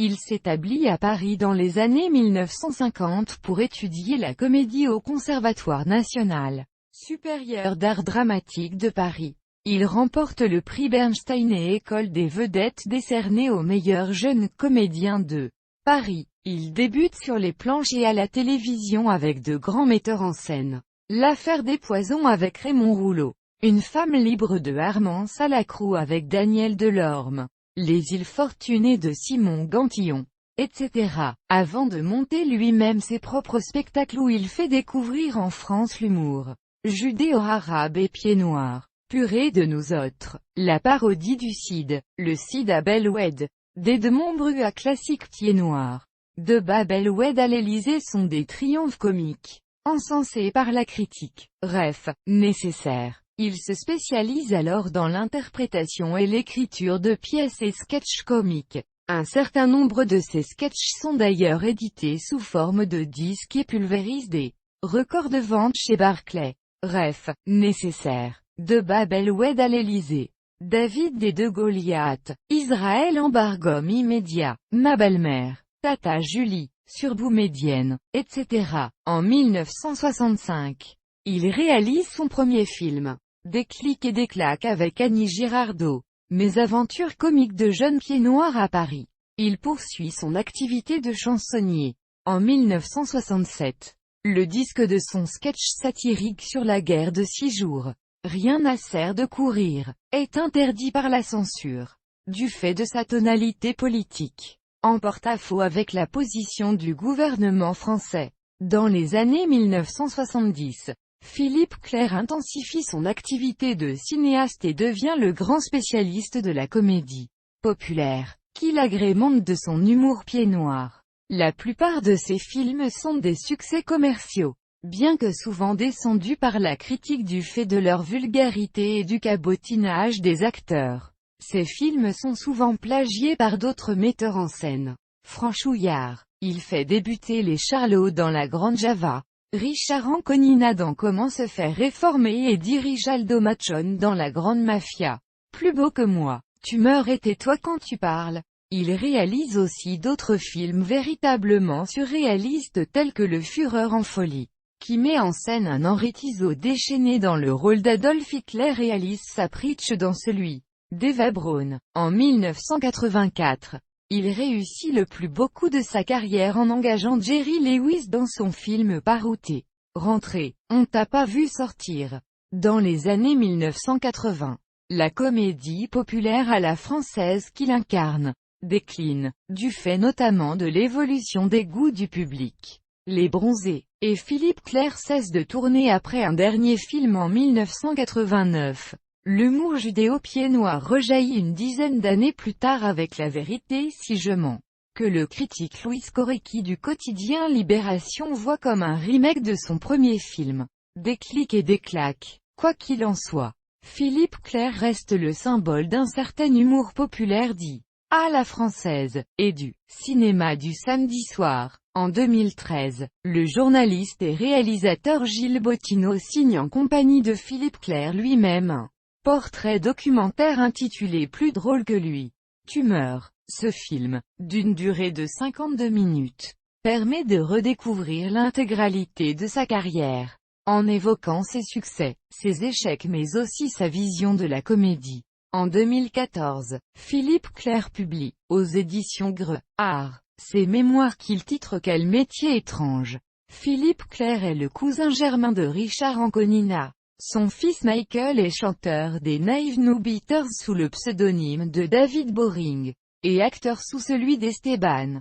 Il s'établit à Paris dans les années 1950 pour étudier la comédie au Conservatoire national supérieur d'art dramatique de Paris. Il remporte le prix Bernstein et École des vedettes décerné aux meilleurs jeunes comédiens de Paris. Il débute sur les planches et à la télévision avec de grands metteurs en scène. L'affaire des poisons avec Raymond Rouleau. Une femme libre de Armand Salacrou avec Daniel Delorme. Les îles fortunées de Simon Gantillon, etc. Avant de monter lui-même ses propres spectacles où il fait découvrir en France l'humour judéo-arabe et pied noir. Purée de nous autres, la parodie du Cid, le Cid à Bellwed, d'Edmond Bru à classique pied noir. De Bellwed à l'Élysée sont des triomphes comiques, encensés par la critique. Bref, nécessaires. Il se spécialise alors dans l'interprétation et l'écriture de pièces et sketchs comiques. Un certain nombre de ces sketchs sont d'ailleurs édités sous forme de disques et pulvérisent des records de vente chez Barclay. Bref, nécessaire. De Bellwed à l'Élysée. David et de Goliath. Israël embargome immédiat. Ma belle-mère. Tata Julie. Surboumédienne, etc. En 1965. Il réalise son premier film. Des clics et des claques avec Annie Girardot. Mes aventures comiques de jeune pied noir à Paris. Il poursuit son activité de chansonnier. En 1967. Le disque de son sketch satirique sur la guerre de 6 jours. Rien n'a sert de courir, est interdit par la censure, du fait de sa tonalité politique, en porte-à-faux avec la position du gouvernement français. Dans les années 1970, Philippe Clair intensifie son activité de cinéaste et devient le grand spécialiste de la comédie populaire, qu'il agrémente de son humour pied noir. La plupart de ses films sont des succès commerciaux. Bien que souvent descendus par la critique du fait de leur vulgarité et du cabotinage des acteurs, ces films sont souvent plagiés par d'autres metteurs en scène. Franchouillard. Il fait débuter les Charlots dans La Grande Java, Richard Anconina dans Comment se faire réformer et dirige Aldo Machon dans La Grande Mafia. Plus beau que moi. Tu meurs et tais-toi quand tu parles. Il réalise aussi d'autres films véritablement surréalistes tels que Le Führer en folie, qui met en scène un Henri Tizot déchaîné dans le rôle d'Adolf Hitler et Alice Sapritch dans celui d'Eva Braun. En 1984, il réussit le plus beau coup de sa carrière en engageant Jerry Lewis dans son film Parouté. Rentrée, on t'a pas vu sortir. Dans les années 1980, la comédie populaire à la française qu'il incarne décline, du fait notamment de l'évolution des goûts du public. Les Bronzés, et Philippe Clair cesse de tourner après un dernier film en 1989. L'humour judéo-pied noir rejaillit une dizaine d'années plus tard avec La vérité si je mens, que le critique Louis Korecki du quotidien Libération voit comme un remake de son premier film. Des clics et des claques. Quoi qu'il en soit, Philippe Clair reste le symbole d'un certain humour populaire dit à la française, et du cinéma du samedi soir. En 2013, le journaliste et réalisateur Gilles Bottineau signe en compagnie de Philippe Clair lui-même un portrait documentaire intitulé Plus drôle que lui. Tu meurs. Ce film, d'une durée de 52 minutes, permet de redécouvrir l'intégralité de sa carrière, en évoquant ses succès, ses échecs mais aussi sa vision de la comédie. En 2014, Philippe Clair publie, aux éditions Greux, Art, ses mémoires qu'il titre Quel métier étrange. Philippe Clair est le cousin germain de Richard Anconina. Son fils Michael est chanteur des Naive New Beaters sous le pseudonyme de David Boring, et acteur sous celui d'Esteban.